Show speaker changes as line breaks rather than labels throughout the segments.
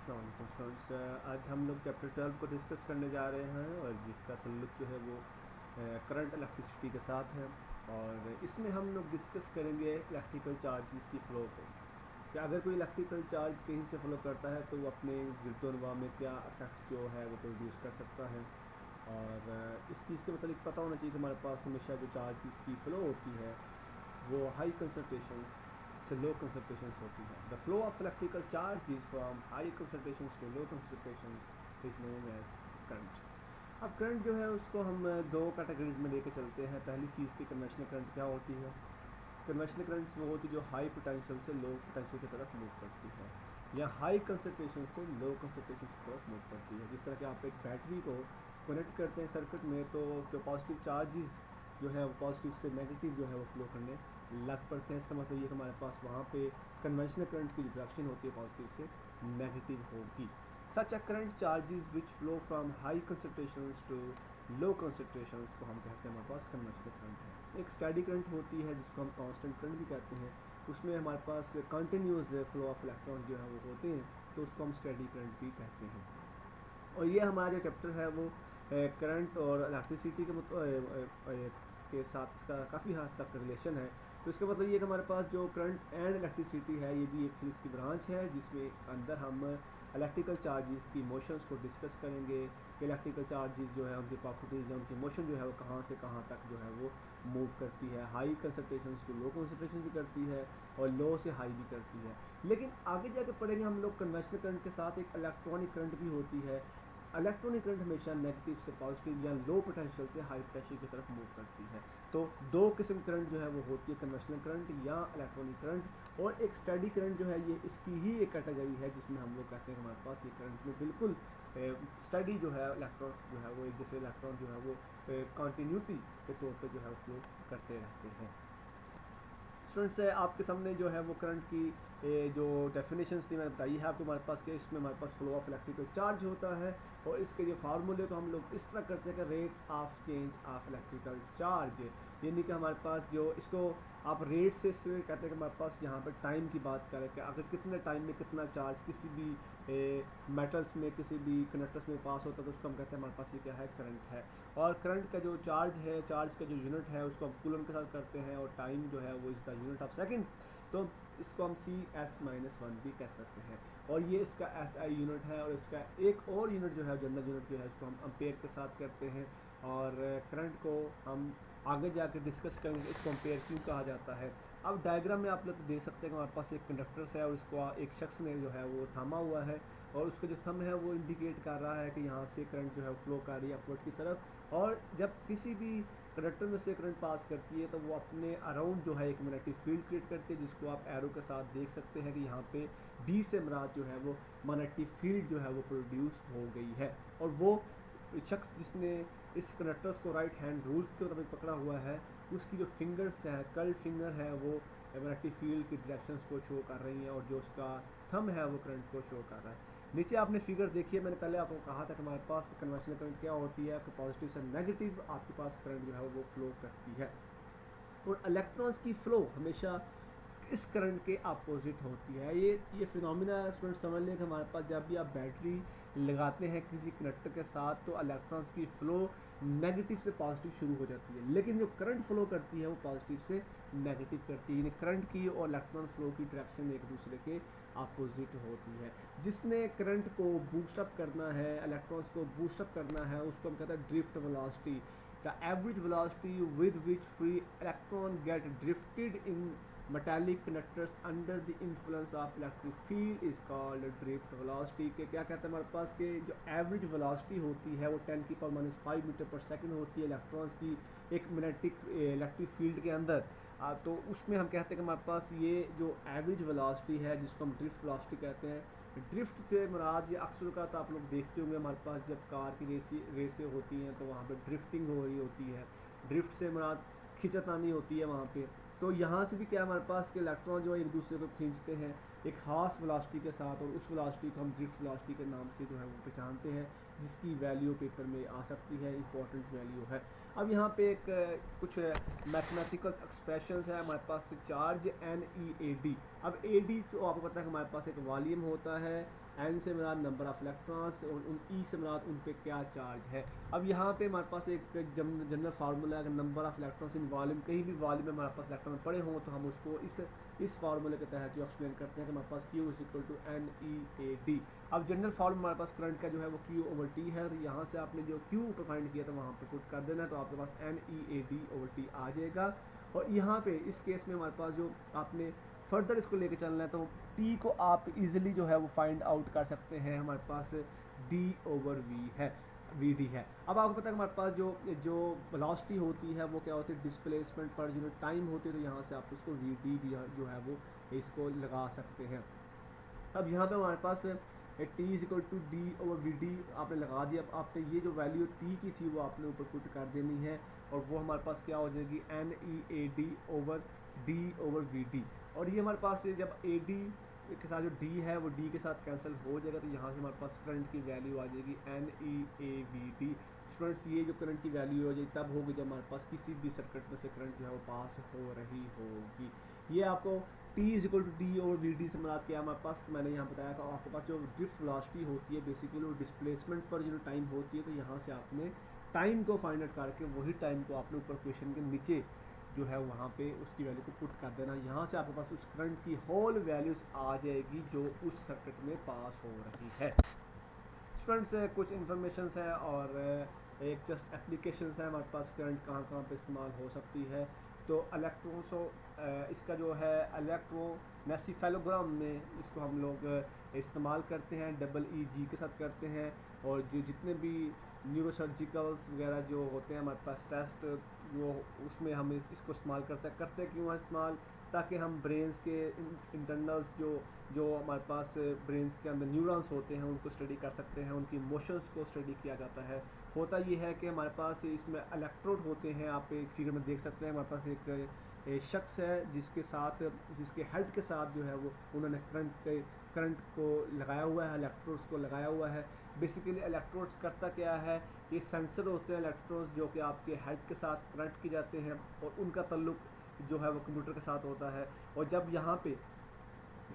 Students, आज हम लोग चैप्टर 12 को डिस्कस करने जा रहे हैं और जिसका ताल्लुक जो है वो करंट इलेक्ट्रिसिटी के साथ है। और इसमें हम लोग डिस्कस करेंगे इलेक्ट्रिकल चार्जेस की फ़्लो को, कि अगर कोई इलेक्ट्रिकल चार्ज कहीं से फ़्लो करता है तो वो अपने गिरदोनवा में क्या इफेक्ट जो है वो प्रोड्यूस कर सकता है। और इस चीज़ के मतलब पता होना चाहिए कि हमारे पास हमेशा जो चार्जेस की फ़्लो होती है वो हाई कंसनट्रेशंस से लो कंसनट्रेशंस होती है। The flow of electrical charge is from high concentrations to low concentrations is known as current. अब करंट जो है उसको हम दो कैटेगरीज में लेके चलते हैं। पहली चीज़ की कन्वेंशनल करंट क्या होती है। कन्वेंशनल करंट्स वो होती है जो हाई पोटेंशियल से लो पोटेंशियल की तरफ मूव करती है, या हाई कंसनट्रेशन से लो कंसनट्रेशन की तरफ मूव करती है। जिस तरह कि आप एक बैटरी को कनेक्ट करते हैं सर्किट में, तो जो पॉजिटिव चार्जेस जो है वो पॉजिटिव से नेगेटिव जो है वो फ्लो करने लग पड़ते हैं। इसका मतलब ये कि हमारे पास वहाँ पे कन्वेंशनल करंट की डायरेक्शन होती है पॉजिटिव से नेगेटिव होगी। Such a current charges which flow from high concentrations to low concentrations को हम कहते हैं हमारे पास कन्वेंशनल करंट है। एक स्टडी करंट होती है जिसको हम कांस्टेंट करंट भी कहते हैं, उसमें हमारे पास कंटिन्यूस फ्लो ऑफ इलेक्ट्रॉन जो है वो होते हैं, तो उसको हम स्टडी करंट भी कहते हैं। और ये हमारा जो चैप्टर है वो करंट और इलेक्ट्रिसिटी के साथ इसका काफ़ी हद तक रिलेशन है। तो इसका मतलब ये कि हमारे पास जो करंट एंड इलेक्ट्रिसिटी है ये भी एक फिजिक्स की ब्रांच है, जिसमें अंदर हम इलेक्ट्रिकल चार्जेस की मोशंस को डिस्कस करेंगे कि इलेक्ट्रिकल चार्जेस जो है उनकी प्रॉपर्टीज़ या उनकी मोशन जो है वो कहाँ से कहाँ तक जो है वो मूव करती है। High concentration to low concentration भी करती है और लो से हाई भी करती है। लेकिन आगे जाकर पढ़ेंगे हम लोग कन्वेंशनल करंट के साथ एक इलेक्ट्रॉनिक करंट भी होती है। इलेक्ट्रॉनिक करंट हमेशा नेगेटिव से पॉजिटिव या लो पोटेंशियल से हाई पोटेंशियल की तरफ मूव करती है। तो दो किस्म करंट जो है वो होती है, कन्वेंशनल करंट या इलेक्ट्रॉनिक करंट। और एक स्टडी करंट जो है ये इसकी ही एक कैटेगरी है, जिसमें हम लोग कहते हैं हमारे पास ये करंट में बिल्कुल स्टडी जो है इलेक्ट्रॉन्स जो है वो एक जैसे इलेक्ट्रॉन जो है वो कॉन्टीन्यूटी के तौर पर जो है फ्लो करते रहते हैं। स्टूडेंट्स, आपके सामने जो है वो करंट की जो डेफिनेशंस थी मैंने बताई है आपको। हमारे पास के इसमें हमारे पास फ्लो ऑफ इलेक्ट्रिकल चार्ज होता है, और इसके जो फार्मूले को हम लोग इस तरह करते हैं कि rate of change of electrical charge, यानी कि हमारे पास जो इसको आप रेट से कहते हैं कि हमारे पास यहाँ पर टाइम की बात करें कि अगर कितने टाइम में कितना चार्ज किसी भी मेटल्स में किसी भी कंडक्टर्स में पास होता है तो उसको हम कहते हैं हमारे पास ये क्या है, करंट है। और करंट का जो चार्ज है, चार्ज का जो यूनिट है उसको हम कूलम के साथ करते हैं, और टाइम जो है वो is the unit of second, तो इसको हम CS-1 भी कह सकते हैं। और ये इसका SI यूनिट है, और इसका एक और यूनिट जो है जनरल यूनिट जो है इसको हम अम्पेयर के साथ करते हैं। और करंट को हम आगे जाकर डिस्कस करेंगे इसको अम्पेयर क्यों कहा जाता है। अब डायग्राम में आप लोग देख सकते हैं कि हमारे पास एक कंडक्टर्स है और उसको एक शख्स ने जो है वो थामा हुआ है, और उसका जो थंब है वो इंडिकेट कर रहा है कि यहाँ से करंट जो है फ्लो कर रही है अपवर्ड की तरफ। और जब किसी भी कंडक्टर में से करंट पास करती है तो वो अपने अराउंड जो है एक मैग्नेटिक फील्ड क्रिएट करती है, जिसको आप एरो के साथ देख सकते हैं कि यहाँ पे बी से मुराद जो है वो मैग्नेटिक फील्ड जो है वो प्रोड्यूस हो गई है। और वो शख्स जिसने इस कंडक्टर्स को राइट हैंड रूल्स के मुताबिक पकड़ा हुआ है, उसकी जो फिंगर्स है, कर्ल्ड फिंगर है, वो मैग्नेटिक फील्ड की डायरेक्शंस को शो कर रही हैं, और जो उसका थंब है वो करंट को शो कर रहा है। नीचे आपने फिगर देखी है, मैंने पहले आपको कहा था कि हमारे पास कन्वेंशनल करंट क्या होती है, कि पॉजिटिव से नेगेटिव आपके पास करंट जो है वो फ्लो करती है। और इलेक्ट्रॉन्स की फ़्लो हमेशा इस करंट के अपोजिट होती है। ये फिनोमिना स्टूडेंट समझ लें कि हमारे पास जब भी आप बैटरी लगाते हैं किसी कंडक्टर के साथ तो इलेक्ट्रॉन्स की फ़्लो नेगेटिव से पॉजिटिव शुरू हो जाती है, लेकिन जो करंट फ्लो करती है वो पॉजिटिव से नेगेटिव करती है, यानी करंट की और इलेक्ट्रॉन फ्लो की डायरेक्शन एक दूसरे के अपोजिट होती है। जिसने करंट को बूस्टअप करना है, इलेक्ट्रॉन्स को बूस्टअप करना है, उसको हम कहते हैं drift velocity. The average velocity with which free electron get drifted in metallic conductors under the influence of electric field is called drift velocity। के क्या कहते हैं हमारे पास के जो एवरेज वेलोसिटी होती है वो 10⁻⁵ मीटर पर सेकंड होती है इलेक्ट्रॉन्स की एक मैग्नेटिक इलेक्ट्रिक फील्ड के अंदर। तो उसमें हम कहते हैं कि हमारे पास ये जो एवरेज वेलोसिटी है जिसको हम ड्रिफ्ट वेलोसिटी कहते हैं। ड्रिफ्ट से मुराद ये अक्सर का तो आप लोग देखते होंगे हमारे पास जब कार की रेसें होती हैं तो वहाँ पे ड्रिफ्टिंग हो रही होती है। ड्रिफ्ट से मुराद खिंचातानी होती है वहाँ पे। तो यहाँ से भी क्या हमारे पास के इलेक्ट्रॉन जो है एक दूसरे को खींचते हैं एक खास वेलोसिटी के साथ, और उस वेलोसिटी को हम ड्रिफ्ट वेलोसिटी के नाम से जो है वो पहचानते हैं, जिसकी वैल्यू पेपर में आ सकती है, इंपॉर्टेंट वैल्यू है। अब यहाँ पे एक कुछ मैथमेटिकल एक्सप्रेशंस है हमारे पास। Charge NEAD। अब AD तो आपको पता है कि हमारे पास एक वॉल्यूम होता है, एन से मुराद नंबर ऑफ इलेक्ट्रॉन्स और उन ई से मुराद उन पे क्या चार्ज है। अब यहाँ पे हमारे पास एक जनरल फार्मूला है, अगर number of electrons in volume, कहीं भी वॉल्यूम में हमारे पास इलेक्ट्रॉन पड़े हों तो हम उसको इस फार्मूले के तहत जो एक्सप्लेन करते हैं कि हमारे पास Q is equal to NEAD। अब जनरल फार्मूला हमारे पास करंट का जो है वो Q/T है, तो यहाँ से आपने जो Q ऊपर फाइंड किया था वहाँ पर पुट कर देना, तो आपके पास NEAD/T आ जाएगा। और यहाँ पे इस केस में हमारे पास जो आपने फर्दर इसको लेके चलना है तो T को आप इजीली जो है वो फाइंड आउट कर सकते हैं, हमारे पास D/V है, VD है। अब आपको पता है हमारे पास जो वेलोसिटी होती है वो क्या होती है, डिस्प्लेसमेंट पर यूनिट टाइम होती है, तो यहाँ से आप उसको VD भी जो है वो इसको लगा सकते हैं। अब यहाँ पे हमारे पास T is equal to D/VD आपने लगा दिया। अब आपने ये जो वैल्यू T की थी वो आपने ऊपर पुट कर देनी है, और वो हमारे पास क्या हो जाएगी NEAD/D/VD। और ये हमारे पास जब AD के साथ जो D है वो D के साथ कैंसिल हो जाएगा, तो यहाँ से हमारे पास करंट की वैल्यू आ जाएगी NEAVD। स्टूडेंट्स ये जो करंट की वैल्यू हो जाएगी तब होगी जब हमारे पास किसी भी सर्किट में से करंट जो है वो पास हो रही होगी। ये आपको T is equal to D/VD से मुराद क्या है हमारे पास, मैंने यहाँ बताया था आपके पास जो ड्रिफ्ट वेलोसिटी होती है बेसिकली वो डिस्प्लेसमेंट पर जो टाइम होती है, तो यहाँ से आपने टाइम को फाइंड आउट करके वही टाइम को आपने ऊपर क्वेश्चन के नीचे जो है वहाँ पे उसकी वैल्यू को पुट कर देना। यहाँ से आपके पास उस करंट की होल वैल्यूज आ जाएगी जो उस सर्किट में पास हो रही है। स्टूडेंट्स कुछ इन्फॉर्मेशन है और एक जस्ट एप्लीकेशंस है हमारे पास करंट कहाँ कहाँ पे इस्तेमाल हो सकती है। तो इसका जो है इलेक्ट्रोनेसिफेलोग्राम में इसको हम लोग इस्तेमाल करते हैं, EEG के साथ करते हैं। और जो जितने भी न्यूरोसर्जिकल्स वगैरह जो होते हैं हमारे पास टेस्ट वो उसमें हम इसको इस्तेमाल करते क्यों है इस्तेमाल, ताकि हम ब्रेन्स के इंटरनल्स जो हमारे पास ब्रेन्स के अंदर न्यूरॉन्स होते हैं उनको स्टडी कर सकते हैं, उनकी मोशंस को स्टडी किया जाता है। होता ये है कि हमारे पास इसमें इलेक्ट्रोड होते हैं, आप एक फिगर में देख सकते हैं हमारे पास एक शख्स है जिसके हेड के साथ जो है वो उन्होंने करंट को लगाया हुआ है, इलेक्ट्रोड्स को लगाया हुआ है। बेसिकली इलेक्ट्रोड्स करता क्या है, ये सेंसर होते हैं इलेक्ट्रोड्स जो कि आपके हेड के साथ कनेक्ट किए जाते हैं और उनका ताल्लुक जो है वो कंप्यूटर के साथ होता है। और जब यहाँ पे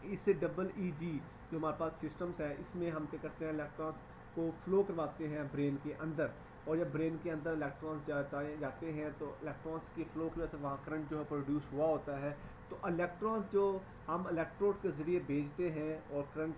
इससे EEG जो हमारे पास सिस्टम्स है इसमें हम क्या करते हैं, इलेक्ट्रॉन्स को फ्लो करवाते हैं ब्रेन के अंदर, और जब ब्रेन के अंदर इलेक्ट्रॉन्स जाते हैं तो इलेक्ट्रॉन्स की फ्लो की वजह से वहाँ करंट जो है प्रोड्यूस हुआ होता है। तो इलेक्ट्रॉन्स जो हम इलेक्ट्रोड के ज़रिए भेजते हैं और current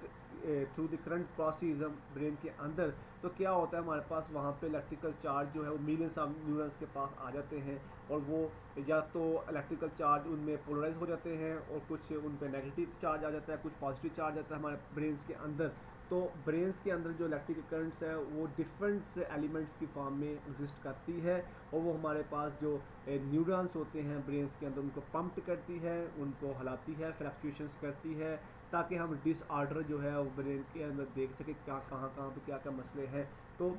through the current process brain के अंदर, तो क्या होता है हमारे पास वहाँ पे इलेक्ट्रिकल चार्ज जो है वो मिलियंस ऑफ न्यूरॉन्स के पास आ जाते हैं, और वो या तो इलेक्ट्रिकल चार्ज उनमें पोलराइज हो जाते हैं और कुछ उन पे नेगेटिव चार्ज आ जाता है, कुछ पॉजिटिव चार्ज आता है हमारे ब्रेन्स के अंदर। तो ब्रेन्स के अंदर जो इलेक्ट्रिकल करंट्स है वो डिफरेंट एलिमेंट्स की फॉर्म में एग्जिस्ट करती है, और वो हमारे पास जो न्यूरॉन्स होते हैं ब्रेन्स के अंदर उनको पंप करती है, उनको हिलाती है, फ्लक्चुएशंस करती है, ताकि हम डिसऑर्डर जो है वो ब्रेन के अंदर देख सके कहाँ पे क्या क्या मसले हैं। तो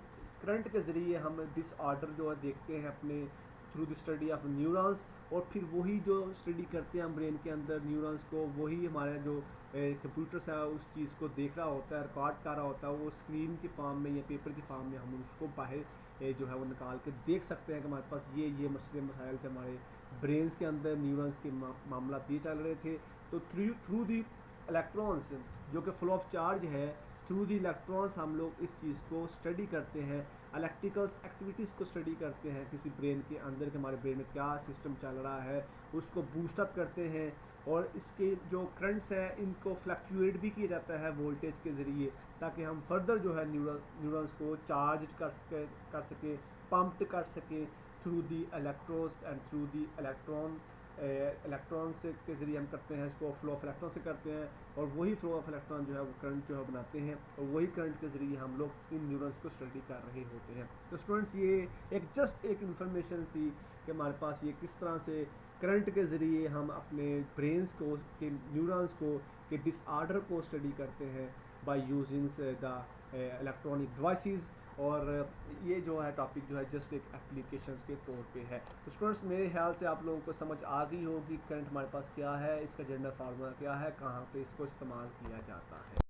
करंट के ज़रिए हम डिसऑर्डर जो है देखते हैं अपने through the study of neurons, और फिर वही जो स्टडी करते हैं हम ब्रेन के अंदर न्यूरॉन्स को, वही हमारा जो कंप्यूटर्स है उस चीज़ को देख रहा होता है, रिकॉर्ड कर रहा होता है, वो स्क्रीन की फॉर्म में या पेपर की फॉर्म में हम उसको बाहर जो है वो निकाल के देख सकते हैं कि हमारे पास ये मसले मसाइल थे हमारे ब्रेन्स के अंदर न्यूरॉन्स के मामला ये चल रहे थे। तो थ्रू दी इलेक्ट्रॉन्स जो कि फ्लो ऑफ चार्ज है, थ्रू दी इलेक्ट्रॉन्स हम लोग इस चीज़ को स्टडी करते हैं, इलेक्ट्रिकल्स एक्टिविटीज़ को स्टडी करते हैं किसी ब्रेन के अंदर के हमारे ब्रेन में क्या सिस्टम चल रहा है, उसको बूस्टअप करते हैं। और इसके जो करंट्स हैं इनको फ्लक्चुएट भी किया जाता है वोल्टेज के ज़रिए, ताकि हम फर्दर जो है न्यूरॉन्स को चार्ज कर सके, पंप कर सके through the electrodes and through the electrons के ज़रिए हम करते हैं, इसको फ्लो ऑफ इलेक्ट्रॉन से करते हैं, और वही फ्लो ऑफ इलेक्ट्रॉन जो है वो करंट जो है बनाते हैं, और वही करंट के ज़रिए हम लोग इन न्यूरॉन्स को स्टडी कर रहे होते हैं। तो स्टूडेंट्स ये एक इन्फॉर्मेशन थी कि हमारे पास ये किस तरह से करंट के ज़रिए हम अपने ब्रेन्स को के न्यूरॉन्स को के डिसऑर्डर को स्टडी करते हैं by using the electronic devices. और ये जो है टॉपिक जो है जस्ट एक एप्लीकेशंस के तौर पे है। तो स्टूडेंट्स मेरे ख्याल से आप लोगों को समझ आ गई होगी करंट हमारे पास क्या है, इसका जनरल फार्मूला क्या है, कहाँ पे इसको इस्तेमाल किया जाता है।